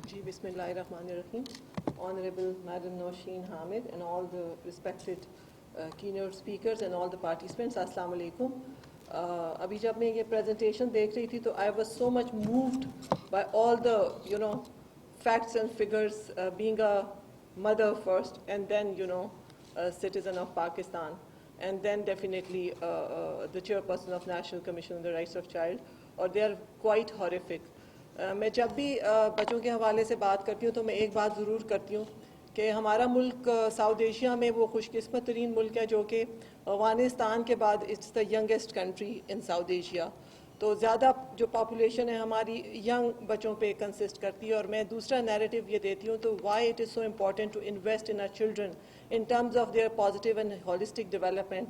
Bismillahirrahmanirrahim. Honorable Madam Nosheen Hamid and all the respected keynote speakers and all the participants, Assalamu alaikum. Abhi jab main ye presentation dekh rahi thi, to I was so much moved by all the, facts and figures, being a mother first and then, a citizen of Pakistan, and then definitely the chairperson of National Commission on the Rights of Child, or they are quite horrific. میں جب بھی بچوں کے حوالے سے بات کرتی ہوں تو میں ایک بات ضرور کرتی ہوں کہ ہمارا ملک ساؤتھ ایشیا میں وہ خوش قسمت ترین ملک ہے جو کہ افغانستان کے بعد it's the youngest country in South Asia. تو زیادہ جو پاپولیشن ہے ہماری ینگ بچوں پہ کنسسٹ کرتی ہے. اور میں دوسرا نیریٹو یہ دیتی ہوں تو why it is so important to invest in our children in terms of their positive and holistic development.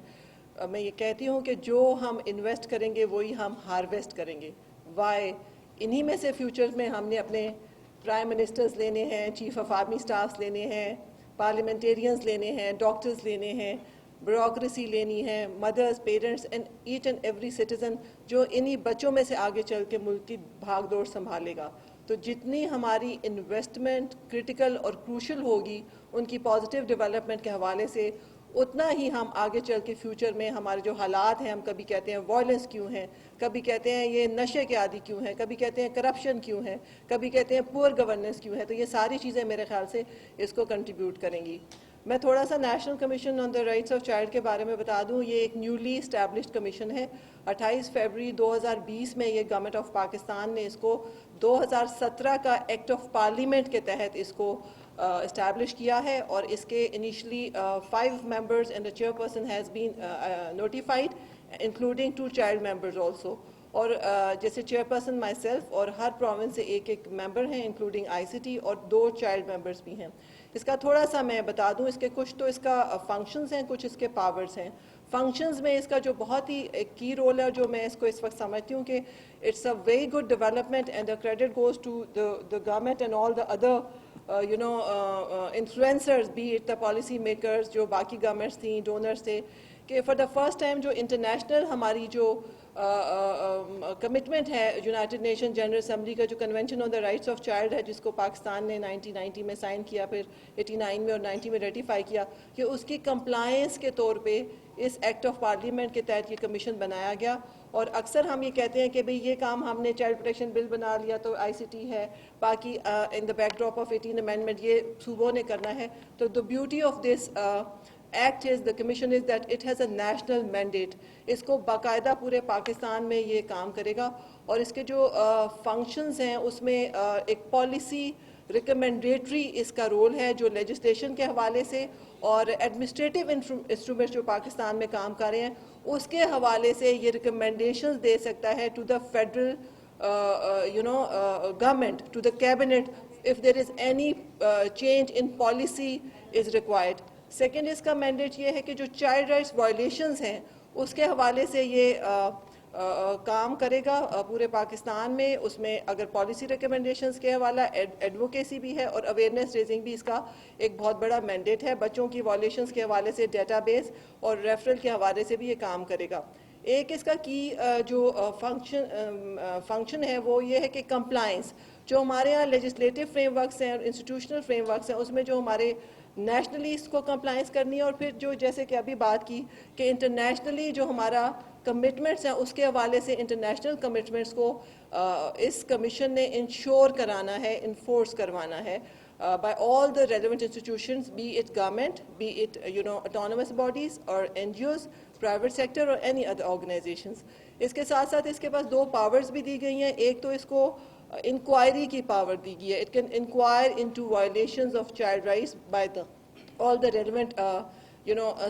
میں یہ کہتی ہوں کہ جو ہم انویسٹ کریں گے وہی ہم ہارویسٹ کریں گے. وائی؟ انہی میں سے فیوچر میں ہم نے اپنے پرائم منسٹرز لینے ہیں, چیف آف آرمی اسٹافس لینے ہیں, پارلیمنٹیرینز لینے ہیں, ڈاکٹرز لینے ہیں, بیوروکریسی لینی ہے, mothers, parents and each and every citizen جو انہی بچوں میں سے آگے چل کے ملک کی بھاگ دوڑ سنبھالے گا. تو جتنی ہماری انویسٹمنٹ کرٹیکل اور کروشل ہوگی ان کی پازیٹیو ڈیولپمنٹ کے حوالے سے, اتنا ہی ہم آگے چل کے فیوچر میں ہمارے جو حالات ہیں, ہم کبھی کہتے ہیں وائلنس کیوں ہیں, کبھی کہتے ہیں یہ نشے کے عادی کیوں ہیں, کبھی کہتے ہیں کرپشن کیوں ہے, کبھی کہتے ہیں پور گورننس کیوں ہے, تو یہ ساری چیزیں میرے خیال سے اس کو کنٹریبیوٹ کریں گی. میں تھوڑا سا national commission on the rights of child کے بارے میں بتا دوں. یہ ایک نیولی اسٹیبلشڈ کمیشن ہے. 28 فروری 2020 میں یہ گورنمنٹ آف پاکستان نے اس کو 2017 کا ایکٹ آف پارلیمنٹ کے تحت اس کو اسٹیبلش کیا ہے. اور اس کے initially 5 members and the chairperson has been notified including 2 child members also. اور جیسے چیئرپرسن مائی سیلف اور ہر پروونس سے ایک ممبر ہیں انکلوڈنگ آئی سی ٹی, اور 2 چائلڈ ممبرز بھی ہیں. اس کا تھوڑا سا میں بتا دوں, اس کے کچھ تو اس کا فنکشنز ہیں, کچھ اس کے پاورز ہیں. فنکشنز میں اس کا جو بہت ہی ایک کی رول ہے, جو میں اس کو اس وقت سمجھتی ہوں کہ it's a very good development and the credit goes to the government and all the other influencers, be it the policy makers, جو باقی گورنمنٹس تھیں, ڈونرس تھے, کہ فار دا فرسٹ ٹائم جو انٹرنیشنل ہماری جو کمٹمنٹ ہے یونائٹڈ نیشن جنرل اسمبلی کا, جو convention on the rights of child ہے, جس کو پاکستان نے 1990 میں سائن کیا, پھر 89 میں اور 90 میں ریٹیفائی کیا, کہ اس کی کمپلائنس کے طور پہ اس ایکٹ آف پارلیمنٹ کے تحت یہ کمیشن بنایا گیا. اور اکثر ہم یہ کہتے ہیں کہ بھئی یہ کام ہم نے چائلڈ پروٹیکشن بل بنا لیا تو آئی سی ٹی ہے, باقی in the backdrop of 18 amendment یہ صوبوں نے کرنا ہے. تو the beauty of this act is, the commission is that it has a national mandate. اس کو باقاعدہ پورے پاکستان میں یہ کام کرے گا. اور اس کے جو فنکشنز ہیں اس میں ایک پالیسی ریکمینڈیٹری اس کا رول ہے, جو لیجسلیشن کے حوالے سے اور ایڈمنسٹریٹو انسٹرومنٹس جو پاکستان میں کام کر رہے ہیں اس کے حوالے سے یہ ریکمینڈیشنز دے سکتا ہے to the federal government, to the cabinet, if there is any change in policy is required. Second اس کا مینڈیٹ یہ ہے کہ جو چائلڈ رائٹس وائلیشنز ہیں اس کے حوالے سے یہ کام کرے گا پورے پاکستان میں. اس میں اگر پالیسی ریکمنڈیشنز کے حوالہ ایڈوکیسی بھی ہے اور اویئرنیس ریزنگ بھی اس کا ایک بہت بڑا مینڈیٹ ہے. بچوں کی وائلیشنز کے حوالے سے ڈیٹا بیس اور ریفرل کے حوالے سے بھی یہ کام کرے گا. ایک اس کا کی جو فنکشن ہے وہ یہ ہے کہ کمپلائنس, جو ہمارے یہاں لیجسلیٹو فریم ورکس ہیں اور انسٹیٹیوشنل فریم ورکس ہیں, اس میں جو ہمارے نیشنلی اس کو کمپلائنس کرنی ہے, اور پھر جو جیسے کہ ابھی بات کی کہ انٹرنیشنلی جو ہمارا کمٹمنٹس ہیں اس کے حوالے سے انٹرنیشنل کمٹمنٹس کو اس کمیشن نے انشور کرانا ہے, انفورس کروانا ہے by all the relevant institutions, be it government, be it autonomous bodies or NGOs, private sector or any other organizations. اس کے ساتھ ساتھ اس کے پاس 2 پاورز بھی دی گئی ہیں. ایک تو اس کو انکوائری کی پاور دی گئی ہے. It can inquire into violations of child rights by all the relevant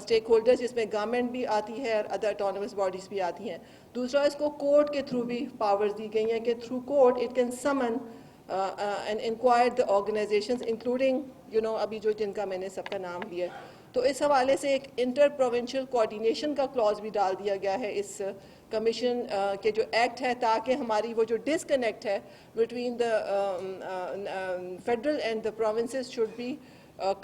stakeholders, جس میں گورنمنٹ بھی آتی ہے اور ادر autonomous bodies بھی آتی ہیں. دوسرا اس کو کورٹ کے تھرو بھی پاورز دی گئی ہیں کہ through court it can summon and inquire the organizations including ابھی جو جن کا میں نے سب کا نام لیا ہے. تو اس حوالے سے ایک انٹر پروونشل کوآرڈینیشن کا کلاز بھی ڈال دیا گیا ہے اس کمیشن کے جو ایکٹ ہے, تاکہ ہماری وہ جو ڈسکنیکٹ ہے between the federal and the provinces should be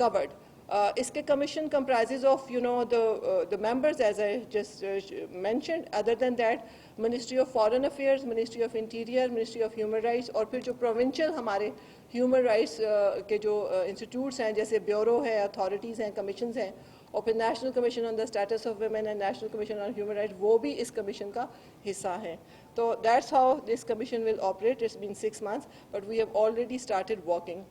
covered. Iske commission comprises of, the members, as I just mentioned. Other than that, Ministry of Foreign Affairs, Ministry of Interior, Ministry of Human Rights, اور پھر جو provincial ہمارے human rights کے جو institutes ہیں, جیسے bureau ہے, authorities ہیں, commissions ہیں, اور پھر national commission on the status of women and national commission on human rights, وہ بھی اس کمیشن کا حصہ ہیں. تو that's how this commission will operate. It's been 6 months, but we have already started working.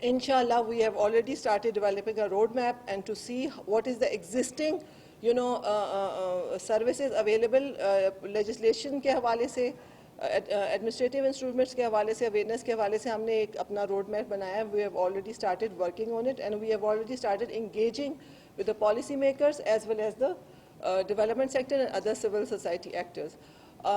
Inshallah, we have already started developing a roadmap and to see what is the existing, services available, legislation کے حوالے سے, administrative instruments کے حوالے سے, awareness کے حوالے سے ہم نے ایک اپنا روڈ میپ بنایا ہے. We have already started working on it and we have already started engaging with the policy makers as well as the development sector and other civil society actors.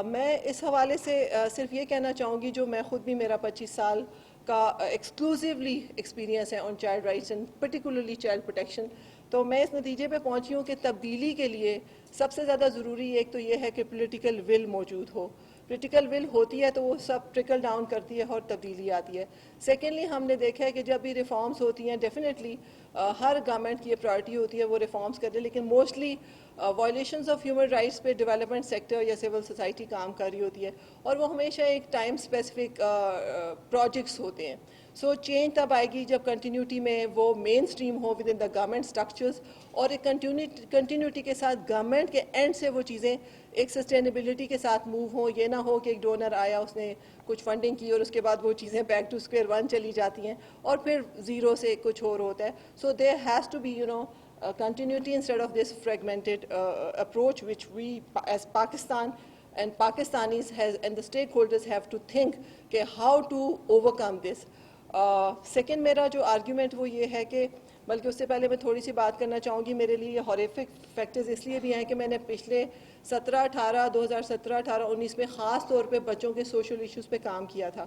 میں اس حوالے سے صرف یہ کہنا چاہوں گی, جو میں خود بھی, میرا 25 سال کا ایکسکلوسیولی ایکسپیرینس ہے on child rights and particularly child protection, تو میں اس نتیجے پہ پہنچی ہوں کہ تبدیلی کے لیے سب سے زیادہ ضروری ایک تو یہ ہے کہ پولیٹیکل ول موجود ہو. پولیٹیکل ول ہوتی ہے تو وہ سب ٹرکل ڈاؤن کرتی ہے اور تبدیلی آتی ہے. سیکنڈلی, ہم نے دیکھا ہے کہ جب بھی ریفارمز ہوتی ہیں, ڈیفینیٹلی ہر گورنمنٹ کی یہ پرائرٹی ہوتی ہے وہ ریفارمز کرے, لیکن mostly violations of human rights پہ ڈیولپمنٹ سیکٹر یا سول سوسائٹی کام کر رہی ہوتی ہے, اور وہ ہمیشہ ایک ٹائم اسپیسیفک پروجیکٹس ہوتے ہیں. سو چینج تب آئے گی جب کنٹینیوٹی میں وہ مین اسٹریم ہو with in the government structures, اور ایک کنٹینیوٹی کے ساتھ گورنمنٹ کے اینڈ سے وہ چیزیں ایک سسٹینیبلٹی کے ساتھ موو ہوں. یہ نہ ہو کہ ایک ڈونر آیا, اس نے کچھ فنڈنگ کی اور اس کے بعد وہ چیزیں بیک ٹو اسکوئر ون چلی جاتی ہیں اور پھر زیرو سے کچھ اور ہوتا ہے. So there has to be continuity instead of this fragmented approach which we as Pakistan and Pakistanis and the stakeholders have to think کہ how to overcome this. Second میرا جو آرگیومنٹ وہ یہ ہے کہ, بلکہ اس سے پہلے میں تھوڑی سی بات کرنا چاہوں گی, میرے لیے یہ ہاریفک فیکٹرز اس لیے بھی ہیں کہ میں نے پچھلے 2017-18 میں خاص طور پہ بچوں کے سوشل ایشوز پہ کام کیا تھا,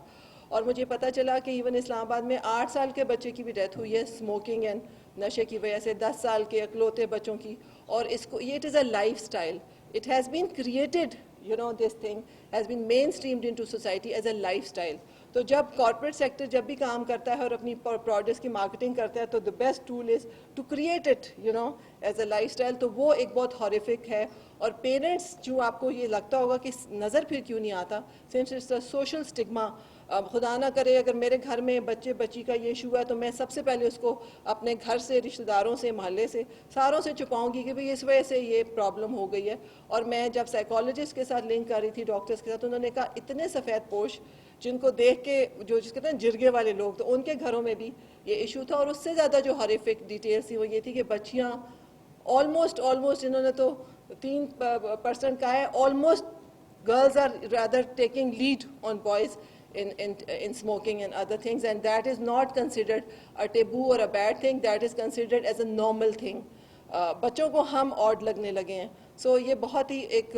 اور مجھے پتہ چلا کہ ایون اسلام آباد میں 8 سال کے بچے کی بھی ڈیتھ ہوئی ہے اسموکنگ اینڈ نشے کی وجہ سے, 10 سال کے اکلوتے بچوں کی. اور اس کو یہ it is a lifestyle, it has been created, this thing has been mainstreamed into society as a lifestyle. تو جب کارپوریٹ سیکٹر جب بھی کام کرتا ہے اور اپنی پروڈکٹس کی مارکیٹنگ کرتا ہے, تو the best tool is to create it as a lifestyle. تو وہ ایک بہت ہاریفک ہے. اور پیرنٹس, جو آپ کو یہ لگتا ہوگا کہ نظر پھر کیوں نہیں آتا, since it's a social stigma. خدا نہ کرے اگر میرے گھر میں بچے بچی کا یہ ایشو ہے تو میں سب سے پہلے اس کو اپنے گھر سے, رشتہ داروں سے, محلے سے, ساروں سے چھپاؤں گی کہ بھئی اس وجہ سے یہ پرابلم ہو گئی ہے. اور میں جب سائیکالوجسٹ کے ساتھ لنک کر رہی تھی, ڈاکٹرز کے ساتھ, انہوں نے کہا اتنے سفید پوش جن کو دیکھ کے جس کہتے ہیں جرگے والے لوگ, تو ان کے گھروں میں بھی یہ ایشو تھا. اور اس سے زیادہ جو ہاریفک ڈیٹیلس تھی وہ یہ تھی کہ بچیاں آلموسٹ انہوں نے تو 3% کہا ہے, almost girls are rather taking lead on boys in smoking and other things, and that is not considered a taboo or a bad thing, that is considered as a normal thing. بچوں کو ہم odd لگنے لگے ہیں. سو یہ بہت ہی ایک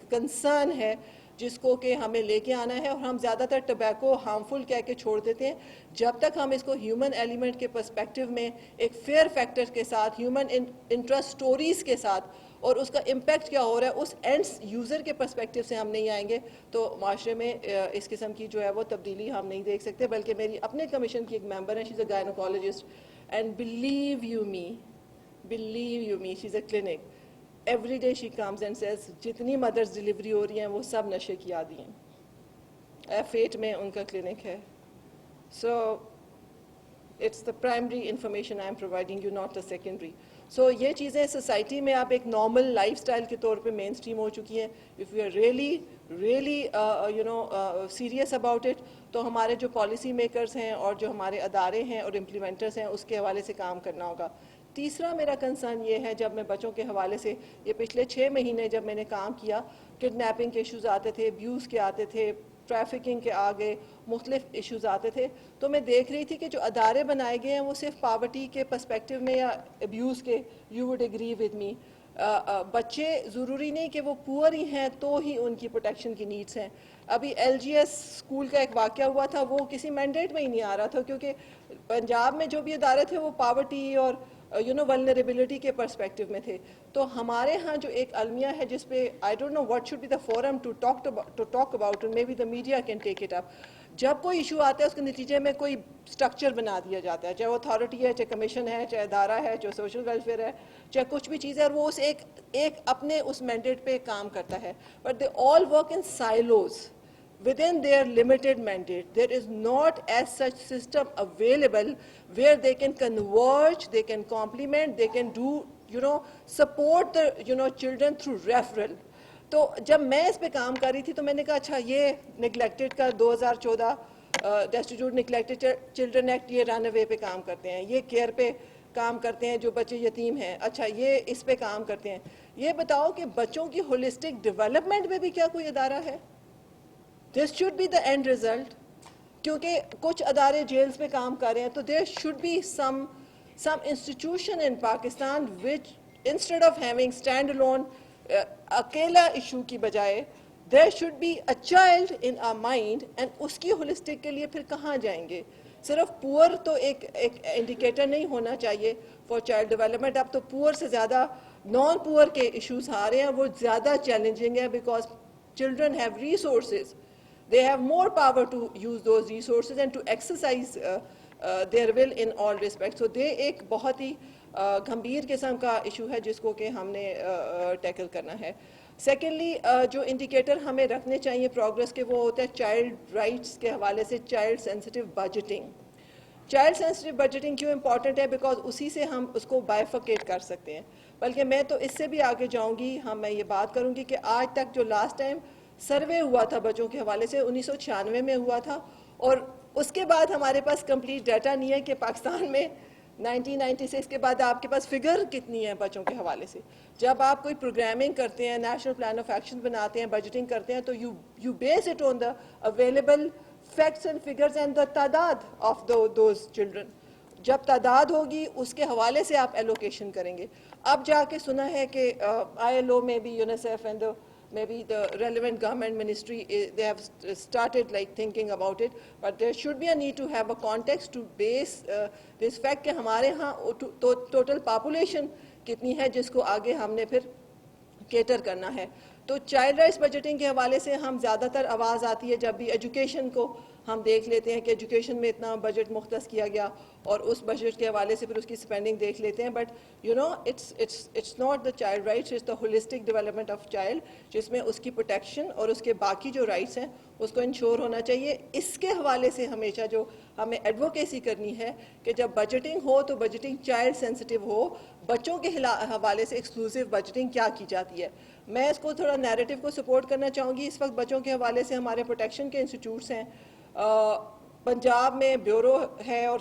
concern ہے جس کو کہ ہمیں لے کے آنا ہے, اور ہم زیادہ تر ٹبیکو ہارمفل کہہ کے چھوڑ دیتے ہیں. جب تک ہم اس کو ہیومن ایلیمنٹ کے پرسپیکٹیو میں ایک فیئر فیکٹر کے ساتھ, ہیومن انٹرسٹ سٹوریز کے ساتھ, اور اس کا امپیکٹ کیا ہو رہا ہے اس اینڈ یوزر کے پرسپیکٹیو سے ہم نہیں آئیں گے, تو معاشرے میں اس قسم کی جو ہے وہ تبدیلی ہم نہیں دیکھ سکتے. بلکہ میری اپنے کمیشن کی ایک ممبر ہے, she is a gynaecologist, and believe you me she is a clinic. Every day she comes and says جتنی مدرز ڈلیوری ہو رہی ہیں وہ سب نشے کی عادی ہیں. F8 میں ان کا کلینک ہے. So it's the primary information I am providing you, not the secondary. سو یہ چیزیں سوسائٹی میں اب ایک نارمل لائف اسٹائل کے طور پہ مین اسٹریم ہو چکی ہیں. If you are really serious about it, تو ہمارے جو پالیسی میکرز ہیں اور جو ہمارے ادارے ہیں اور امپلیمنٹرز ہیں اس کے حوالے سے کام کرنا ہوگا. تیسرا میرا کنسرن یہ ہے, جب میں بچوں کے حوالے سے یہ پچھلے 6 مہینے جب میں نے کام کیا, کڈنیپنگ کے ایشوز آتے تھے, ابیوز کے آتے تھے, ٹریفکنگ کے آگے مختلف ایشوز آتے تھے, تو میں دیکھ رہی تھی کہ جو ادارے بنائے گئے ہیں وہ صرف پاورٹی کے پرسپیکٹیو میں یا ابیوز کے, you would agree with me, بچے ضروری نہیں کہ وہ پور ہی ہیں تو ہی ان کی پروٹیکشن کی نیڈس ہیں. ابھی LGS اسکول کا ایک واقعہ ہوا تھا, وہ کسی مینڈیٹ میں ہی نہیں آ رہا تھا, کیونکہ پنجاب میں جو بھی ادارے تھے وہ پاورٹی اور ولنریبلٹی کے پرسپیکٹو میں تھے. تو ہمارے ہاں جو ایک المیہ ہے جس پہ I don't know what should be the forum to talk about, maybe the media can take it up. جب کوئی ایشو آتا ہے اس کے نتیجے میں کوئی اسٹرکچر بنا دیا جاتا ہے، چاہے وہ اتھارٹی ہے، چاہے کمیشن ہے، چاہے ادارہ ہے، چاہے سوشل ویلفیئر ہے، چاہے کچھ بھی چیز ہے، اور وہ اس ایک اپنے اس مینڈیٹ پہ کام کرتا ہے. But they all work in silos within their limited mandate. There is not as such system available where they can converge, they can complement, they can do, support the, children through referral. تو جب میں اس پہ کام کر رہی تھی تو میں نے کہا اچھا یہ نگلیکٹڈ کا 2014 ڈیسٹیٹیوٹ نگلیکٹڈ چلڈرن ایکٹ یہ رن اوے پہ کام کرتے ہیں، یہ کیئر پہ کام کرتے ہیں جو بچے یتیم ہیں، اچھا یہ اس پہ کام کرتے ہیں. یہ بتاؤ کہ بچوں کی ہولسٹک ڈیولپمنٹ میں بھی کیا کوئی ادارہ ہے؟ This should be the end result. کیونکہ کچھ ادارے جیلز پہ کام کر رہے ہیں تو there should be some institution in Pakistan which instead of having stand alone اکیلا ایشو کی بجائے there should be a child in our mind and اس کی holistic کے لیے پھر کہاں جائیں گے؟ صرف پور تو ایک انڈیکیٹر نہیں ہونا چاہیے for child development. اب تو پور سے زیادہ نان پور کے ایشوز آ رہے ہیں، وہ زیادہ چیلنجنگ ہے because children have resources. They have more power to use those resources and to exercise their will in all respects. So they ایک بہت ہی گھمبیر قسم کا ایشو ہے جس کو کہ ہم نے ٹیکل کرنا ہے. سیکنڈلی جو انڈیکیٹر ہمیں رکھنے چاہیے پروگرس کے وہ ہوتا ہے چائلڈ رائٹس کے حوالے سے child sensitive budgeting. Child sensitive budgeting کیوں امپورٹنٹ ہے؟ بیکاز اسی سے ہم اس کو بائیفکیٹ کر سکتے ہیں. بلکہ میں تو اس سے بھی آگے جاؤں گی، میں یہ بات کروں گی کہ آج تک جو لاسٹ ٹائم سروے ہوا تھا بچوں کے حوالے سے 1996 میں ہوا تھا، اور اس کے بعد ہمارے پاس کمپلیٹ ڈیٹا نہیں ہے کہ پاکستان میں 1996 کے بعد آپ کے پاس فگر کتنی ہے بچوں کے حوالے سے. جب آپ کوئی پروگرامنگ کرتے ہیں، نیشنل پلان آف ایکشن بناتے ہیں، بجٹنگ کرتے ہیں، تو you base it on the available facts and figures and the تعداد آف دوز چلڈرن. جب تعداد ہوگی اس کے حوالے سے آپ ایلوکیشن کریں گے. اب جا کے سنا ہے کہ ILO میں بھی UNICEF and maybe the relevant government ministry, they have started like thinking about it, but there should be a need to have a context to base this fact کہ ہمارے ہاں total population کتنی ہے جس کو آگے ہم نے پھر کیٹر کرنا ہے. تو چائلڈ رائٹس بجٹنگ کے حوالے سے ہم زیادہ تر آواز آتی ہے جب بھی ایجوکیشن کو ہم دیکھ لیتے ہیں کہ ایجوکیشن میں اتنا بجٹ مختص کیا گیا اور اس بجٹ کے حوالے سے پھر اس کی اسپینڈنگ دیکھ لیتے ہیں. But it's not the child rights, it's the holistic development of child, جس میں اس کی پروٹیکشن اور اس کے باقی جو رائٹس ہیں اس کو انشور ہونا چاہیے. اس کے حوالے سے ہمیشہ جو ہمیں ایڈوکیسی کرنی ہے کہ جب بجٹنگ ہو تو بجٹنگ چائلڈ سینسٹیو ہو. بچوں کے حوالے سے ایکسکلوسیو بجٹنگ کیا کی جاتی ہے؟ میں اس کو تھوڑا نیریٹو کو سپورٹ کرنا چاہوں گی. اس وقت بچوں کے حوالے سے ہمارے پروٹیکشن کے انسٹیٹیوٹس ہیں. پنجاب میں بیورو ہے اور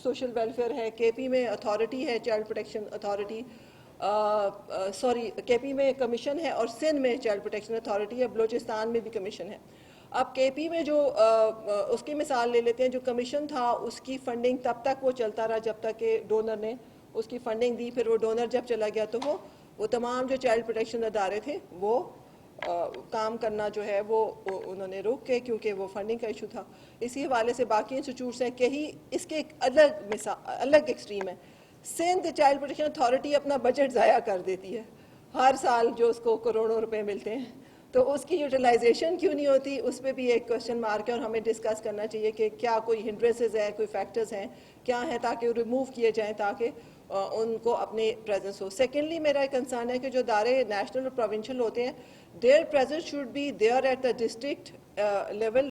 سوشل ویلفیئر ہے، KP میں اتھارٹی ہے چائلڈ پروٹیکشن اتھارٹی، KP میں کمیشن ہے اور سندھ میں چائلڈ پروٹیکشن اتھارٹی ہے، بلوچستان میں بھی کمیشن ہے. اب KP میں جو اس کی مثال لے لیتے ہیں، جو کمیشن تھا اس کی فنڈنگ تب تک وہ چلتا رہا جب تک کہ ڈونر نے اس کی فنڈنگ دی. پھر وہ ڈونر جب چلا گیا تو وہ تمام جو چائلڈ پروٹیکشن ادارے تھے وہ کام کرنا جو ہے وہ انہوں نے روک کے، کیونکہ وہ فنڈنگ کا ایشو تھا. اسی حوالے سے باقی انسٹیٹیوٹس ہیں کہ ہی اس کے ایک الگ ایکسٹریم ہے. سندھ چائلڈ پروٹیکشن اتھارٹی اپنا بجٹ ضائع کر دیتی ہے ہر سال جو اس کو کروڑوں روپے ملتے ہیں، تو اس کی یوٹیلائزیشن کیوں نہیں ہوتی؟ اس پہ بھی ایک کوشچن مارک ہے اور ہمیں ڈسکس کرنا چاہیے کہ کیا کوئی ہنڈرنسز ہیں، کوئی فیکٹرز ہیں کیا ہیں تاکہ وہ ریموو کیے جائیں تاکہ ان کو اپنے پریزنس ہو. سیکنڈلی میرا ایک کنسرن ہے کہ جو ادارے نیشنل اور پروونشل ہوتے ہیں، their presence should be there at the district level